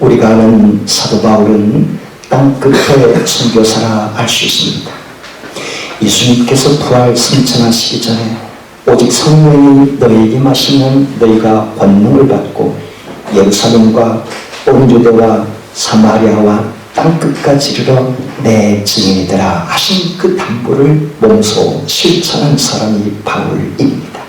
우리가 아는 사도 바울은 땅끝의 선교사라 알 수 있습니다. 예수님께서 부활 승천하시기 전에 오직 성령이 너희에게 마시면 너희가 권능을 받고 예루살렘과 온 유대와 사마리아와 땅끝까지 이르러 내 증인이더라 하신 그 담보를 몸소 실천한 사람이 바울입니다.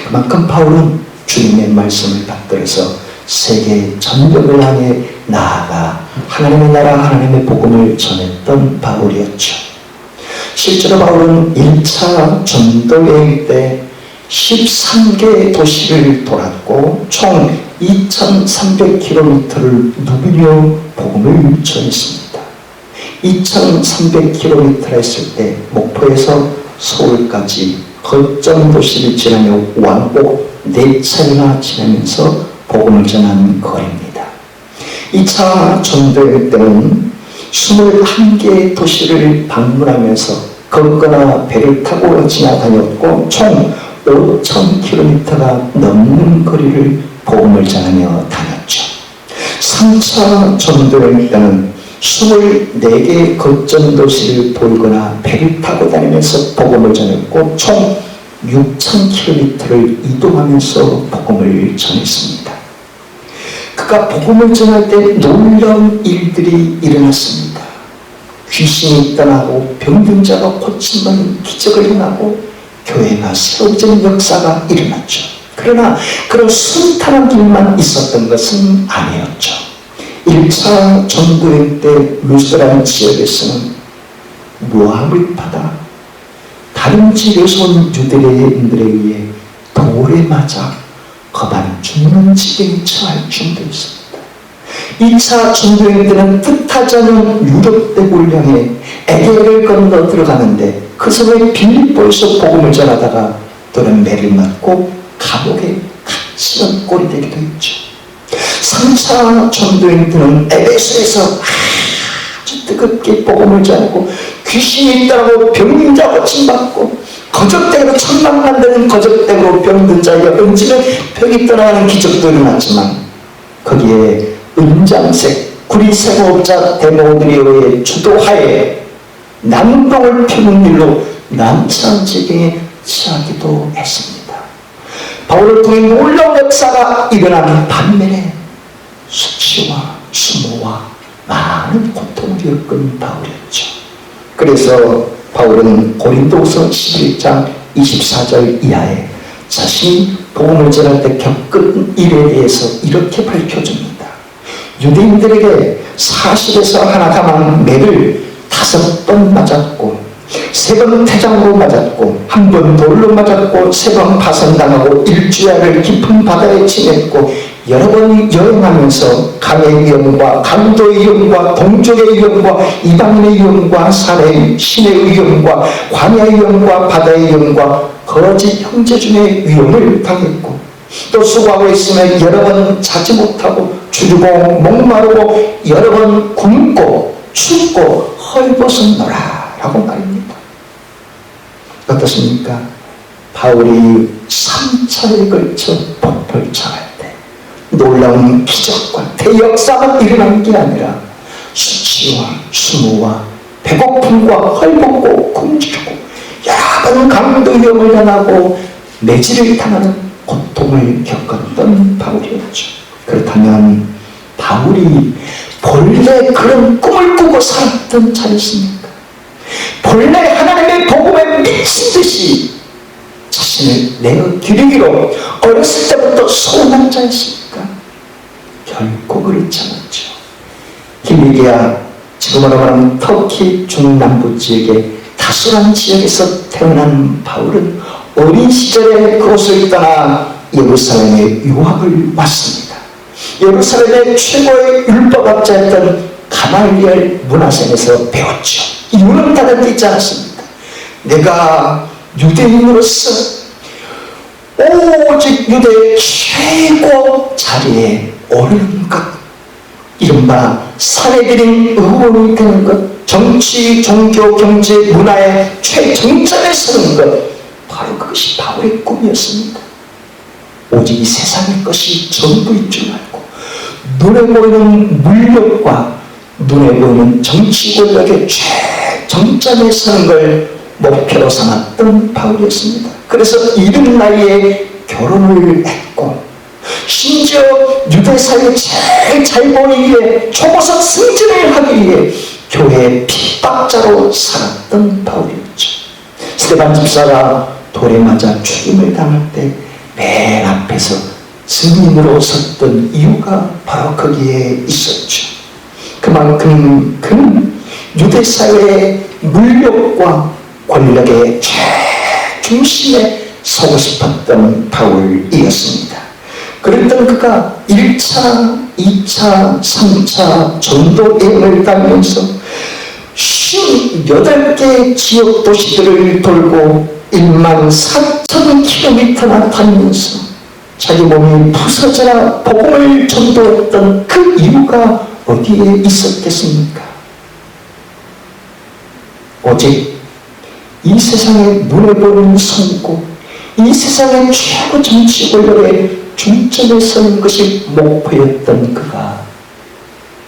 그만큼 바울은 주님의 말씀을 받들어서 세계 전역을 향해 나아가 하나님의 나라 하나님의 복음을 전했던 바울이었죠. 실제로 바울은 1차 전도여행 때 13개의 도시를 돌았고 총 2300km를 누비며 복음을 전했습니다. 2300km 했을 때 목포에서 서울까지 거점 도시를 지나며 왕복 4차례나 지나면서 복음을 전한 거리입니다. 2차 전도여행 때는 21개의 도시를 방문하면서 걷거나 배를 타고 지나다녔고 총 5000km가 넘는 거리를 복음을 전하며 다녔죠. 3차 전도여행 때는 24개의 거점 도시를 돌거나 배를 타고 다니면서 복음을 전했고 총 6000km를 이동하면서 복음을 전했습니다. 그가 복음을 전할 때 놀라운 일들이 일어났습니다. 귀신이 떠나고 병든 자가 고침받는 기적을 행하고 교회가 세워지는 역사가 일어났죠. 그러나 그런 순탄한 길만 있었던 것은 아니었죠. 1차 전도여행 때 루스드란 지역에서는 모함을 받아 다른 지역에서 온 유대인들에 의해 돌에 맞아 거반 죽는 지경에 처할 정도로 있습니다. 2차 전도여행 때는 뜻하지 않은 유럽 대국을 향해 에게를 건너 들어가는데 그 섬의 빌립보에서 복음을 전하다가 또는 매를 맞고 감옥에 갇히는 꼴이 되기도 했죠. 3차 전도여행 때는 에베소에서 아주 뜨겁게 복음을 전하고 귀신이 있다고 병든 자 고침받고 거적대로 천만 만드는 거적대로 병든 자가 은지는 벽이 떠나가는 기적도 일어났지만 거기에 은장색 구리생업자 대모들에 의해 주도하에 난동을 피우는 일로 난처한 지경에 처하기도 했습니다. 바울을 통해 놀라운 역사가 일어나는 반면에 수치와 수모와 많은 고통을 겪은 바울이었죠. 그래서 바울은 고린도후서 11장 24절 이하에 자신이 복음을 전할 때 겪은 일에 대해서 이렇게 밝혀줍니다. 유대인들에게 40에서 하나 감한 매를 5번 맞았고 3번 태장으로 맞았고 1번 돌로 맞았고 3번 파선당하고 일주야를 깊은 바다에 지냈고 여러 번 여행하면서 강의 위험과 강도의 위험과 동족의 위험과 이방인의 위험과 산의 신의 위험과 광야의 위험과 바다의 위험과 거짓 형제중의 위험을 당했고 또 수고하고 있으면 여러 번 자지 못하고 주르고 목마르고 여러 번 굶고 춥고 헐벗었노라 라고 말입니다. 어떻습니까? 바울이 3차에 걸쳐 복음을 전할 때 놀라운 기적과 대역사가 일어난 게 아니라 수치와 수모와 배고픔과 헐벗고 굶주리고 여러 번 강도 위험을 당하고 매질을 당하는 고통을 겪었던 바울이었죠. 그렇다면 바울이 본래 그런 꿈을 꾸고 살았던 자였습니까? 본래 하나님의 복음에 미친 듯이 자신을 내어드리기로 어렸을 때부터 소원한 자였습니까? 결코 그렇지 않았죠. 길리기아, 지금으로 말하면 터키 중남부 지역의 다소란 지역에서 태어난 바울은 어린 시절에 그곳을 떠나 예루살렘에 유학을 왔습니다. 예루살렘의 최고의 율법학자였던 가말리엘 문화생에서 배웠죠. 이유는 다른 데 있지 않았습니다. 내가 유대인으로서 오직 유대의 최고 자리에 오르는 것, 이른바 사내들인 의원이 되는 것, 정치, 종교, 경제, 문화의 최정점에 서는 것, 바로 그것이 바울의 꿈이었습니다. 오직 이 세상의 것이 전부인 줄 알고 눈에 보이는 물력과 눈에 보이는 정치 권력의 최정점에 서는 걸 목표로 삼았던 바울이었습니다. 그래서 이른 나이에 결혼을 했고, 심지어 유대사회에 제일 잘 보이기 위해 초고속 승진을 하기 위해 교회의 핍박자로 살았던 바울이었죠. 스데반 집사가 돌에 맞아 죽임을 당할 때 맨 앞에서 증인으로 섰던 이유가 바로 거기에 있었죠. 그만큼 그는 유대사회의 물욕과 권력의 최중심에 서고 싶었던 바울이었습니다. 그랬던 그가 1차, 2차, 3차 전도 여행을 다니면서 58개 지역 도시들을 돌고 14,000km나 다니면서 자기 몸이 부서져라 복음을 전도했던 그 이유가 어디에 있었겠습니까? 오직 이 세상의 눈에 보이는 성공, 이 세상의 최고 정치 권력의 중점에 서는 것이 목표였던 그가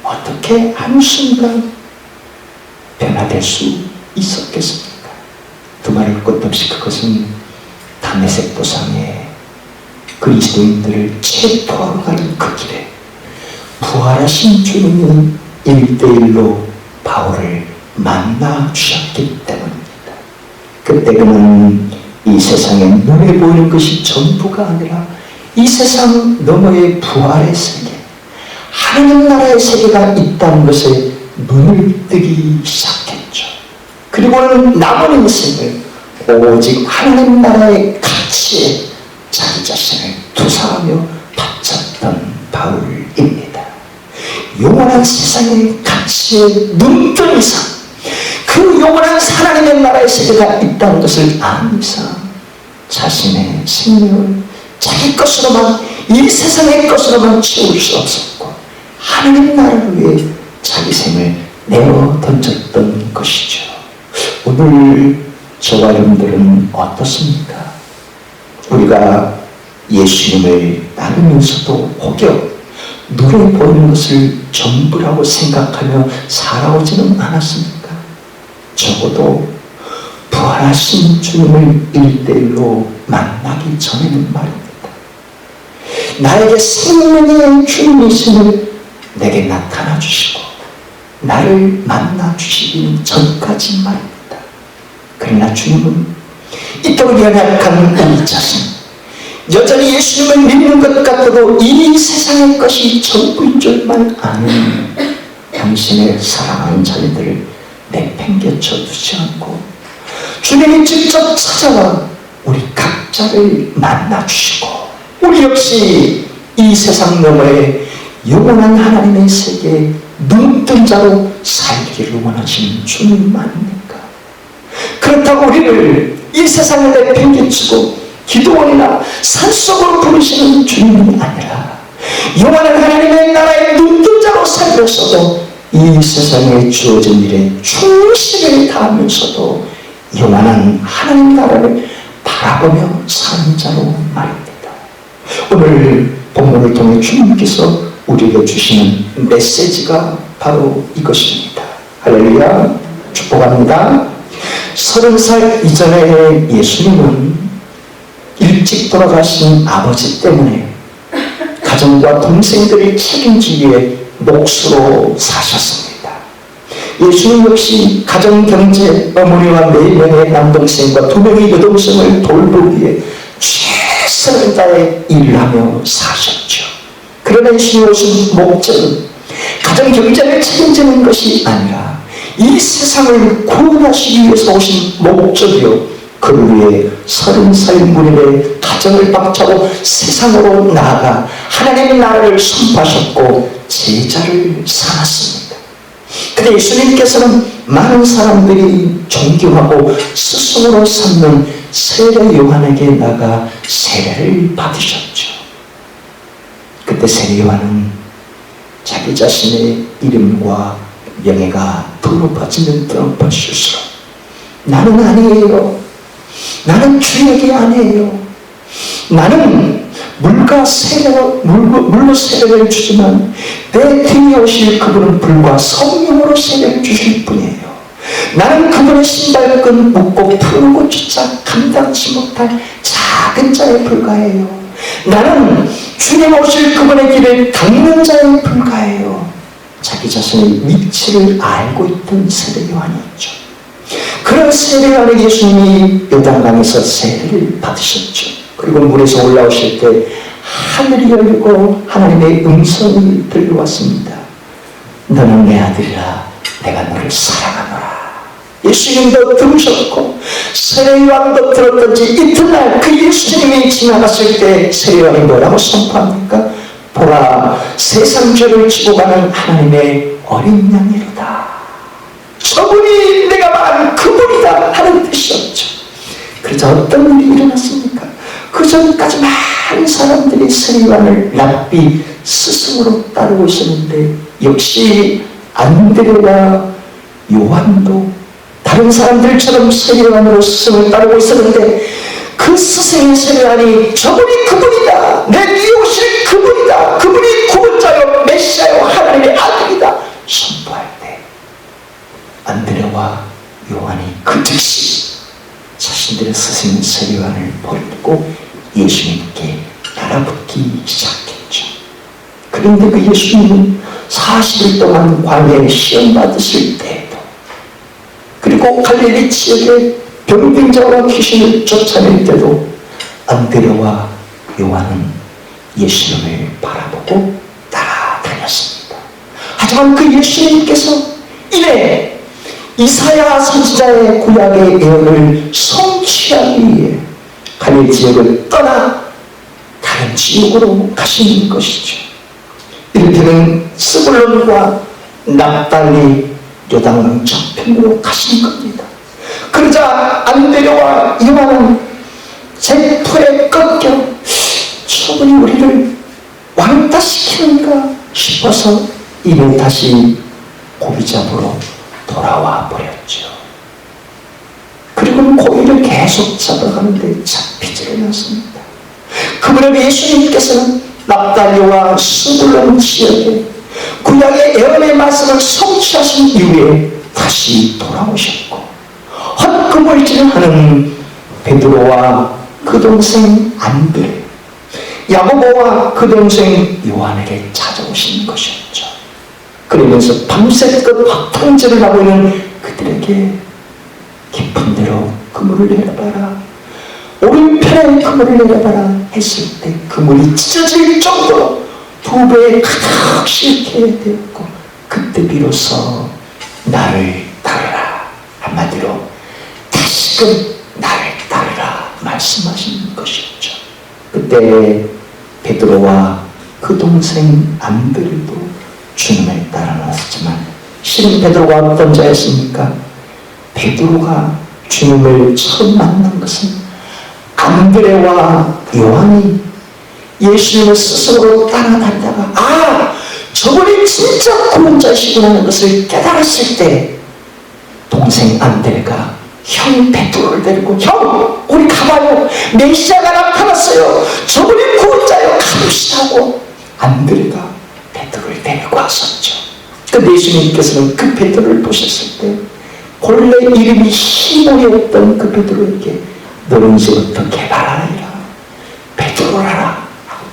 어떻게 한순간 변화될 수 있었겠습니까? 두말할 것도 없이 그것은 다메섹 도상에 그리스도인들을 체포하러 가는 그 길에 부활하신 주님이 1대1로 바울을 만나 주셨기 때문입니다. 그때 그는 이 세상에 눈에 보이는 것이 전부가 아니라 이 세상 너머의 부활의 세계, 하나님 나라의 세계가 있다는 것에 눈을 뜨기 시작했죠. 그리고는 남은 인생을 오직 하나님 나라의 가치에 자기 자신을 투사하며 바쳤던 바울입니다. 영원한 세상의 가치에 눈뜬 이상, 그 영원한 하나님의 나라의 세계가 있다는 것을 아는 이상 자신의 생명을 자기 것으로만, 이 세상의 것으로만 채울 수 없었고 하나님 나라를 위해 자기 생을 내어 던졌던 것이죠. 오늘 저와 여러분들은 어떻습니까? 우리가 예수님을 따르면서도 혹여 눈에 보이는 것을 전부라고 생각하며 살아오지는 않았습니까? 적어도 부활하신 주님을 1대1로 만나기 전에는 말입니다. 나에게 생명의 주님이심을 내게 나타나 주시고 나를 만나 주시기 전까지 말입니다. 그러나 주님은 이토록 연약한 우리 자신, 여전히 예수님을 믿는 것 같아도 이 세상의 것이 전부인 줄만 아는 당신의 사랑하는 자녀들을 내팽개쳐 두지 않고 주님이 직접 찾아와 우리 각자를 만나 주시고 우리 역시 이 세상 너머의 영원한 하나님의 세계에 눈뜬 자로 살기를 원하시는 주님 아닙니까? 그렇다고 우리를 이 세상을 내팽개치고 기도원이나 산속으로 부르시는 주님이 아니라 영원한 하나님의 나라의 눈뜬 자로 살면서도 이 세상에 주어진 일에 충실을 다하면서도 영원한 하나님 나라를 바라보며 사는 자로 말입니다. 오늘 본문을 통해 주님께서 우리에게 주시는 메시지가 바로 이것입니다. 할렐루야, 축복합니다. 30살 이전에 예수님은 일찍 돌아가신 아버지 때문에 가정과 동생들을 책임지기 위해 몫으로 사셨습니다. 예수님 역시 가정, 경제, 어머니와 4명의 남동생과 2명의 여동생을 돌보기 위해 최선을 다해 일을 하며 사셨죠. 그러나 예수님 오신 목적은 가정 경제를 책임지는 것이 아니라 이 세상을 구원하시기 위해서 오신 목적이요, 그를 위해 30살 무렵에 가정을 박차고 세상으로 나아가 하나님의 나라를 선포하셨고 제자를 삼았습니다. 근데 예수님께서는 많은 사람들이 존경하고 스승으로 삼는 세례 요한에게 나가 세례를 받으셨죠. 그때 세례 요한은 자기 자신의 이름과 명예가 더 높아지면 더 높아질수록 나는 아니에요, 나는 주역이 아니에요, 나는 물로 세례를 주지만 내 뒤에 오실 그분은 불과 성령으로 세례를 주실 분이에요. 나는 그분의 신발끈 묶고 푸른 꽃조차 감당치 못할 작은 자에 불과해요. 나는 주님 오실 그분의 길을 닦는 자에 불과해요. 자기 자신의 위치를 알고 있던 세례 요한이었죠. 그런 세례 요한의 예수님이 요단강에서 세례를 받으셨죠. 그리고 물에서 올라오실 때 하늘이 열리고 하나님의 음성이 들려왔습니다. 너는 내 아들이라, 내가 너를 사랑하노라. 예수님도 들으셨고 세례 요한도 들었던지 이튿날 그 예수님이 지나갔을 때 세례 요한이 뭐라고 선포합니까? 보라, 세상 죄를 지고 가는 하나님의 어린 양이로다. 저분이 내가 말하는 그분이다 하는 뜻이었죠. 그래서 어떤 일이 일어났습니까? 그 전까지 많은 사람들이 세례 요한을 랍비 스승으로 따르고 있었는데 역시 안드레와 요한도 다른 사람들처럼 세례 요한으로 스승을 따르고 있었는데 그 스승의 세례 요한이 저분이 그분이다, 내 뒤에 오실 그분이다, 그분이 구원자요 메시아요 하나님의 아들이다 선포할 때 안드레와 요한이 그 즉시 자신들의 스승 세례 요한을 버리고 예수님께 따라붙기 시작했죠. 그런데 그 예수님은 40일 동안 광야에 시험 받으실 때에도, 그리고 갈릴리 지역에 병빙자와 귀신을 쫓아낼 때도 안드레와 요한은 예수님을 바라보고 따라다녔습니다. 하지만 그 예수님께서 이내 이사야 선지자의 구약의 예언을 성취하기 위해 갈릴리 지역을 떠나 다른 지역으로 가시는 것이죠. 이를테면 스불론과 납달리 요단강 저편으로 가시는 겁니다. 그러자 안드레와 요한은 제풀에 꺾여 저분이 우리를 왕따시키는가 싶어서 이내 다시 고기 잡으러 돌아와 버렸죠. 그리고 고기를 계속 잡아가는데 잡히지를 않습니다. 그분의 예수님께서는 납달리와 스불론 지역에 구약의 예언의 말씀을 성취하신 이후에 다시 돌아오셨고 헛구물질을 하는 베드로와 그 동생 안드레, 야고보와 그 동생 요한에게 찾아오신 것이었죠. 그러면서 밤새껏 확탕질을 하고 있는 그들에게 깊은 데로 그물을 내려봐라, 오른편에 그물을 내려봐라 했을 때 그물이 찢어질 정도로 두 배에 가득 싣게 되었고 그때 비로소 나를 따르라, 한마디로 다시금 나를 따르라 말씀하신 것이었죠. 그때 베드로와 그 동생 안드레도 주님을 따라 나섰지만 실은 베드로가 어떤 자였습니까? 베드로가 주님을 처음 만난 것은 안드레와 요한이 예수님을 스스로 따라다니다가 저분이 진짜 구원자시구나 하는 것을 깨달았을 때 동생 안드레가 형 베드로를 데리고 형 우리 가봐요, 메시아가 나타났어요, 저분이 구원자요, 가봅시다고 안드레가 베드로를 데리고 왔었죠. 근데 예수님께서는 그 베드로를 보셨을 때 본래 이름이 시몬이었던 그 베드로에게 너는 이제부터 개발하리라, 베드로라라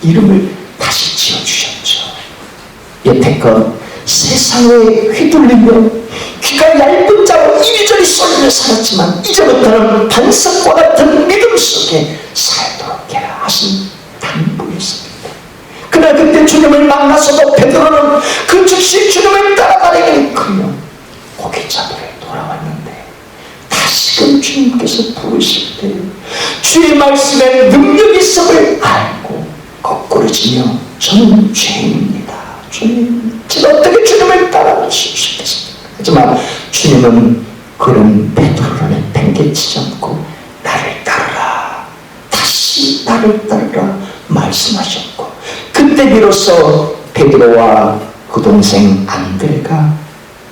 이름을 다시 지어주셨죠. 여태껏 세상에 휘둘리며 귀가 얇은 자로 이리저리 쏠려 살았지만 이제부터는 반석과 같은 믿음 속에 살도록 해라 하신 당부였습니다. 그러나 그때 주님을 만나서도 베드로는 그 즉시 주님을 따라다니기는커녕 고기 잡으러 돌아왔는데 다시금 주님께서 부르실 때 주의 말씀에 능력이 있음을 알고 거꾸러지며 저는 죄인입니다, 주님 제가 어떻게 주님을 따라갈 수 있겠습니까? 하지만 주님은 그런 베드로를 팽개치지 않고 나를 따르라, 다시 나를 따르라 말씀하셨고 그때 비로소 베드로와 그 동생 안드레가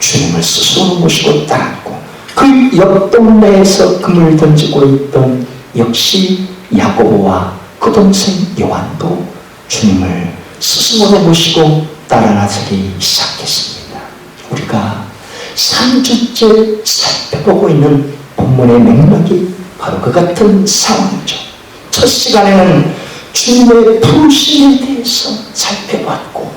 주님을 스스로 모시고 따랐고 그 옆 동네에서 금을 던지고 있던 역시 야고보와 그 동생 요한도 주님을 스승으로 모시고 따라 나서기 시작했습니다. 우리가 3주째 살펴보고 있는 본문의 맥락이 바로 그 같은 상황이죠. 첫 시간에는 주님의 부르심에 대해서 살펴봤고,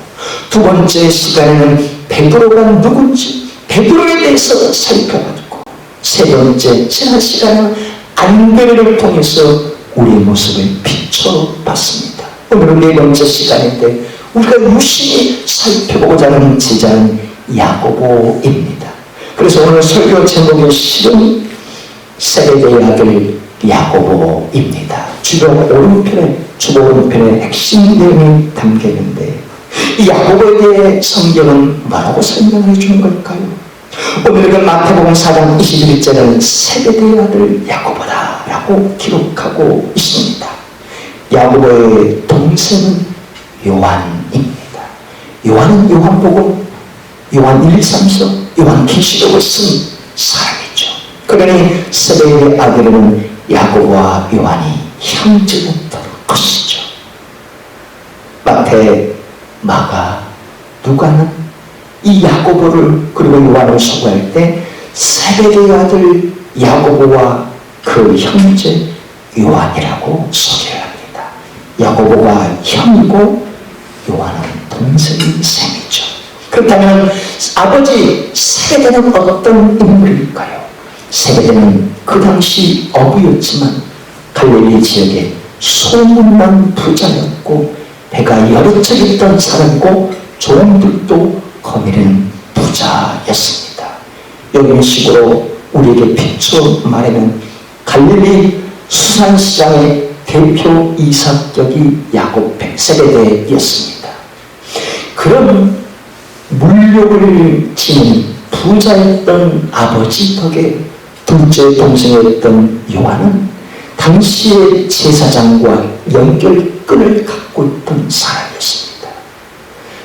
두 번째 시간에는 베드로가 누군지 베드로에 대해서 살펴봤고, 세 번째 지난 시간에는 안드레를 통해서 우리의 모습을 비춰봤습니다. 오늘은 네 번째 시간인데 우리가 유심히 살펴보고자 하는 제자는 야고보입니다. 그래서 오늘 설교 제목의 실은 세베대의 아들 야고보입니다. 주보 오른편에 핵심 내용이 담겨 있는데, 이 야고보에 대해 성경은 뭐라고 설명해 주는 걸까요? 오늘은 마태복음 4장 21절은 세베대의 아들 야고보다 라고 기록하고 있습니다. 야고보의 동생은 요한입니다. 요한은 요한복음, 요한 1, 3서, 요한계시록을 쓴 사람이죠. 그러니 세베대의 아들은 야고보와 요한이 형제였던 것이죠. 마태, 마가, 누가는 이 야고보를 그리고 요한을 소개할 때 세베대의 아들 야고보와 그 형제 요한이라고 소개를 합니다. 야고보가 형이고 요한은 동생인 셈이죠. 그렇다면 아버지 세베대는 어떤 인물일까요? 세베대는 그 당시 어부였지만 갈릴리 지역에 소문난 부자였고 배가 여러 척 있던 사람이고 종들도 거미는 부자였습니다. 이런 식으로 우리에게 비춰 말하면 갈릴리 수산시장의 대표 이삭격이 야곱 세베대였습니다. 그런 물욕을 지닌 부자였던 아버지 덕에 둘째 동생이었던 요한은 당시의 제사장과 연결끈을 갖고 있던 사람이었습니다.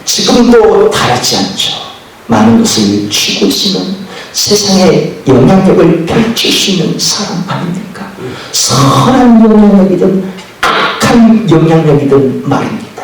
지금도 다르지 않죠. 많은 것을 쥐고 있으면 세상에 영향력을 펼칠 수 있는 사람 아닙니까? 선한 영향력이든 악한 영향력이든 말입니다.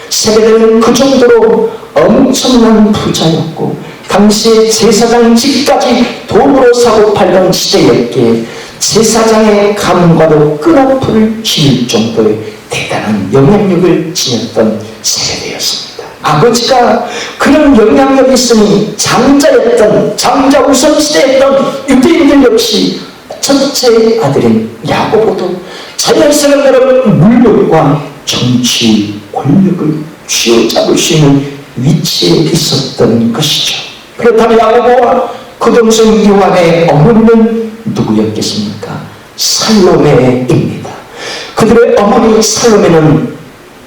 세베대는 그 정도로 엄청난 부자였고 당시에 제사장직까지 돈으로 사고 팔던 시대였기에 제사장의 가문과도 끈앞을 쥐을 정도의 대단한 영향력을 지녔던 세베대였습니다. 아버지가 그런 영향력이 있으니 장자 우선시대였던 유대인들 역시 첫째 아들인 야고보도 자연스러운 대로 물욕과 정치 권력을 쥐어잡을 수 있는 위치에 있었던 것이죠. 그렇다면 야고보와 그 동생 요한의 어머니는 누구였겠습니까? 살로메입니다. 그들의 어머니 살로메는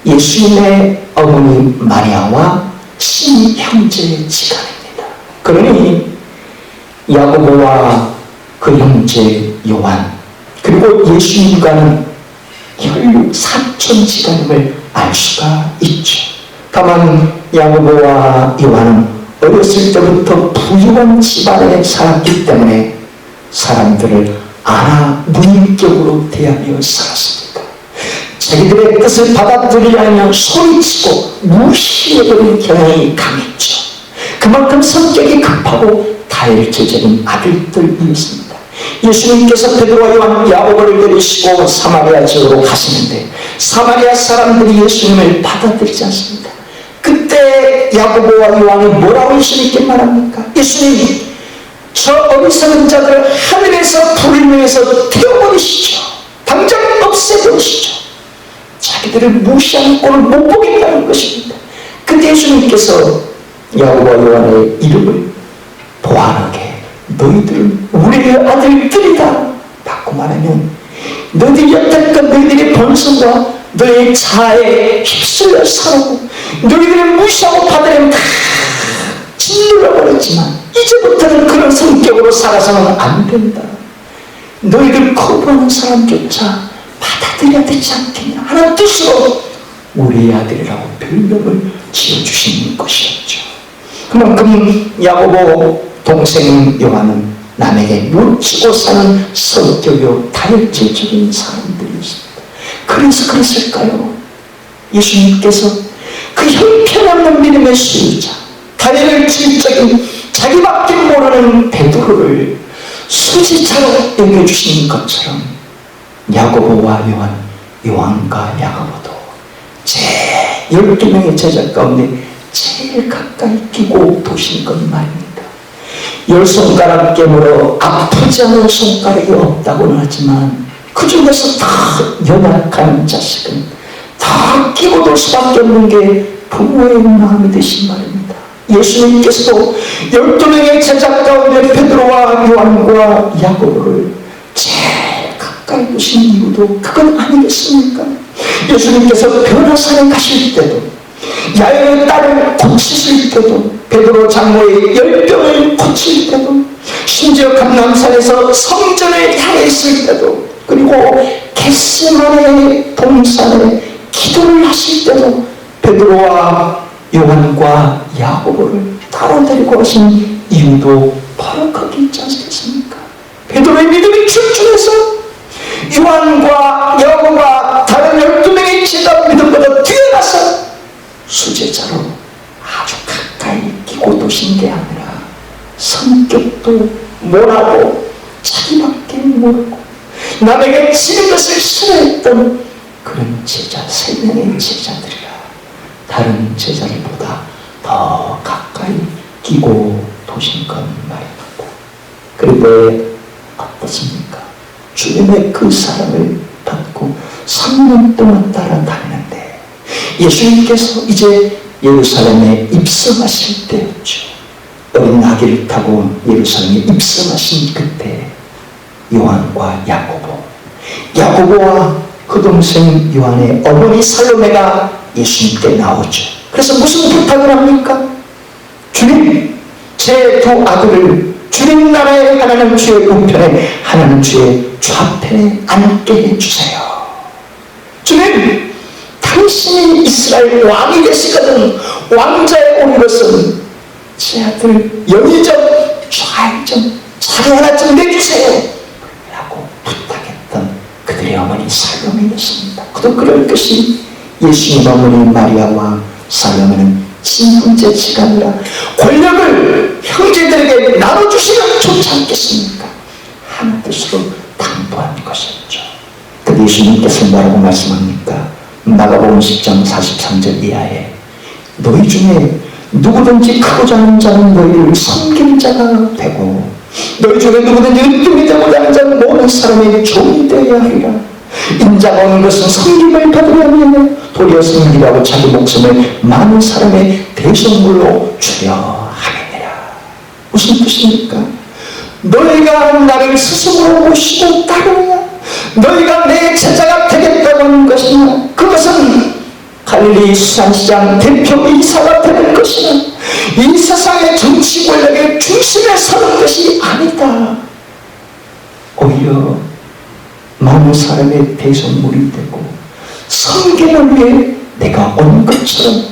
예수님의 어머니 마리아와 친형제지간입니다. 그러니 야고보와 그 형제 요한 그리고 예수님과는 혈육 사촌지간임을 알 수가 있죠. 다만 야고보와 요한은 어렸을 때부터 부유한 집안에 살았기 때문에 사람들을 아나무인격으로 대하며 살았습니다. 자기들의 뜻을 받아들이려 하면 소리치고 무시해버리는 경향이 강했죠. 그만큼 성격이 급하고 다혈질적인 아들들이었습니다. 예수님께서 베드로와 요한, 야고보를 데리시고 사마리아 지역으로 가시는데 사마리아 사람들이 예수님을 받아들이지 않습니다. 그때 야고보와 요한이 뭐라고 예수님께 말합니까? 예수님, 저 어리석은 자들을 하늘에서 불을 내서 태워버리시죠. 당장 없애버리시죠. 자기들을 무시하는 꼴을 못 보겠다는 것입니다. 근데 예수님께서 야고보와 요한의 이름을 보완하게 너희들은 우리의 아들들이다 바꿔 말하면 너희들이 여태껏 너희들의 본성과 너희의 자아에 휩쓸려 살았고 너희들을 무시하고 받으려면 다 짓눌러버렸지만 이제부터는 그런 성격으로 살아서는 안 된다. 너희들 거부하는 사람조차 받아들여야 되지 않겠냐 하는 뜻으로 우리의 아들이라고 별명을 지어주신 것이었죠. 그만큼 야고보 동생 요한은 남에게 묻히고 사는 성격이요 다혈질적인 사람들이었습니다. 그래서 그랬을까요? 예수님께서 그 형편없는 믿음의 수유자, 다리를 질적인 자기밖에 모르는 베드로를 수지자로 여겨주신 것처럼 야고보와 요한과 야고보도 제 12명의 제자 가운데 제일 가까이 끼고 도신 것 말입니다. 10손가락 깨물어 아프지 않은 손가락이 없다고는 하지만 그 중에서 다 연약한 자식은 다 끼고 돌 수밖에 없는 게 부모의 마음이 되신 말입니다. 예수님께서도 12명의 제자 가운데 베드로와 요한과 야고보를 제일 가까이 두신 이유도 그건 아니겠습니까? 예수님께서 변화산에 가실 때도, 야ir의 딸을 고치실 때도, 베드로 장로의 열병을 고칠 때도, 심지어 감람산에서 성전을 향해 있을 때도, 그리고 겟세마네 동산에 기도를 하실 때도 베드로와 요한과 야고보를 따로 데리고 가신 이유도 바로 거기 있지 않겠습니까? 베드로의 믿음이 출중해서 요한과 야고보가 다른 12명의 제자 믿음보다 뛰어나서 수제자로 아주 가까이 끼고 도신 게 아니라 성격도 모나고 자기밖에 모르고 남에게 지는 것을 싫어했던 그런 제자, 3명의 제자들이라 다른 제자들보다 더 가까이 끼고 도신 건 말입니다. 그런데 어떻습니까? 주님의 그 사랑을 받고 3년 동안 따라다니는데 예수님께서 이제 예루살렘에 입성하실 때였죠. 어린 나귀를 타고 예루살렘에 입성하신 그때 요한과 야고보와 그 동생 요한의 어머니 살로메가 예수님께 나오죠. 그래서 무슨 부탁을 합니까? 주님, 제 두 아들을 주님 나라의 하나님 주의 우편에 하나님 주의 좌편에 앉게 해주세요. 주님, 당신이 이스라엘 왕이 되시거든 왕자의 오리로서는 제 아들 영의정 좌의정 자리 하나 좀 내주세요 라고 부탁했던 그들의 어머니 살로메였습니다. 그도 그럴 것이 예수님 어머니 마리아와 살로메는 친형제치가 아니라 권력을 형제들에게 나눠주시면 좋지 않겠습니까? 하나 뜻으로 당부한 것이었죠. 그 예수님께서 뭐라고 말씀합니까? 마가복음 10장 43절 이하에 너희 중에 누구든지 크고자 하는 자는 너희를 섬길 자가 되고 너희 중에 누구든지 은tum이 되고자 하는 자는 모든 사람에게 종이 되어야 하리라. 인자가 오는 것은 섬김을 받으려 하며 도리어 섬기라고 자기 목숨을 많은 사람의 대성물로 주려 함이니라. 무슨 뜻입니까? 너희가 나를 스스로 모시고 따르냐? 너희가 내 제자가 되겠다고 하는 것이냐? 그것은 갈릴리 수산시장 대표이사가 되는 것이냐? 이 세상의 정치 권력의 중심에 서는 것이 아니다. 오히려 많은 사람의 대성물이 되고 성경을 위해 내가 온 것처럼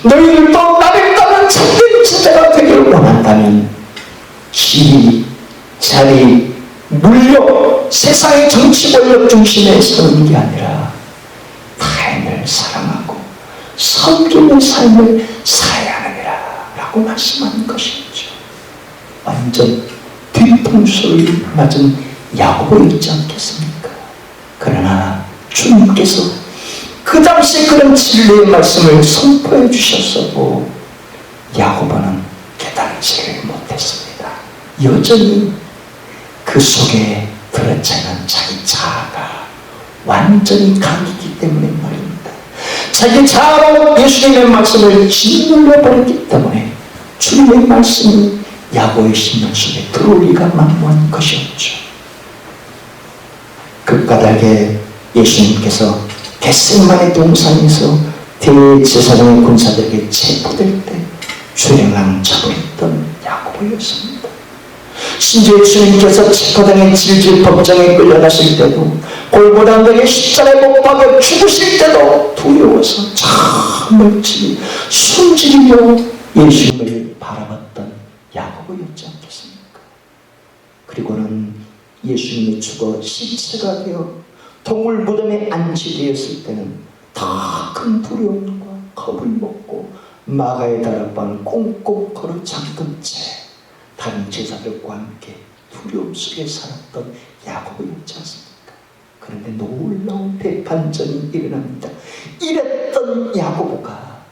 너희들도 나를 따른 참된 제자가 되기를 원한다면 지위, 자리, 물력, 세상의 정치 권력 중심에 서는 게 아니라 타인을 사랑하고 섬기는 삶을 살아야 하느니라 라고 말씀하는 것이죠. 완전 뒤통수를 맞은 야고보였지 않겠습니까? 그러나 주님께서 그 당시 그런 진리의 말씀을 선포해 주셨어도 야고보는 깨달지를 못했습니다. 여전히 그 속에 들어차는 자기 자아가 완전히 강했기 때문에 말입니다. 자기 자아로 예수님의 말씀을 짓눌러 버렸기 때문에 주님의 말씀이 야고보의 심령 속에 들어올 리가 만무한 것이었죠. 그 까닭에 예수님께서 겟세마네 동산에서 대제사장의 군사들에게 체포될 때 주랭랑 잡아있던 야고보였습니다. 심지어 예수님께서 체포당해 질질 법정에 끌려가실 때도 골고단에게 십자가에 못 박아 죽으실 때도 두려워서 참 멀찍이 숨지리며 예수님을 바라봤던 야고보였지 않겠습니까? 그리고는 예수님이 죽어 시체가 되어 동물 무덤에 안치되었을 때는 다 큰 두려움과 겁을 먹고 마가의 다락방을 꽁꽁 걸어 잠근 채 다른 제자들과 함께 두려움 속에 살았던 야고보였지 않습니까? 그런데 놀라운 대반전이 일어납니다. 이랬던 야고보가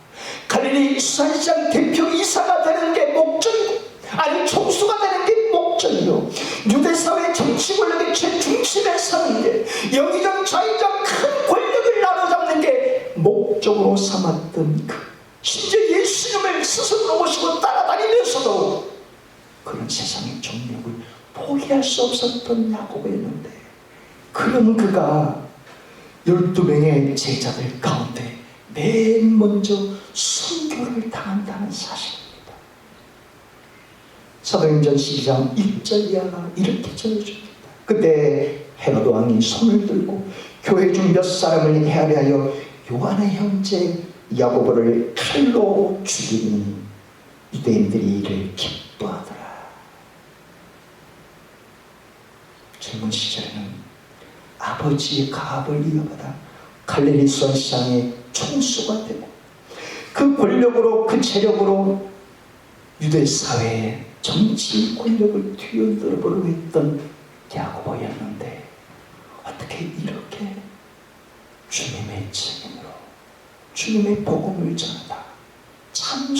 갈릴리 수산시장 대표이사가 되는 게 목적이고, 아니 총수가 되는 게 목적이요, 유대사회 정치 권력의 최중심에 서는 게, 여기전 좌이전 큰 권력을 나눠잡는 게 목적으로 삼았던 심지어 예수님을 스스로 모시고 따라다니면서도 그런 세상의 정력을 포기할 수 없었던 야고보였는데, 그런 그가 12명의 제자들 가운데 맨 먼저 순교를 당한다는 사실입니다. 사도행전 12장 1절 이하가 이렇게 전해줍니다. 그때 헤로드 왕이 손을 들고 교회 중 몇 사람을 헤아려 요한의 형제 야고보를 칼로 죽이니 유대인들이 이를 기뻐하더라. 젊은 시절에는 아버지의 가업을 이어받아 갈릴리 수산시장의 총수가 되고, 그 권력으로, 그 재력으로 유대 사회의 정치 권력을 뒤흔들어 보려고 했던 야고보였는데, 어떻게 이렇게 주님의 책임으로 주님의 복음을 전하다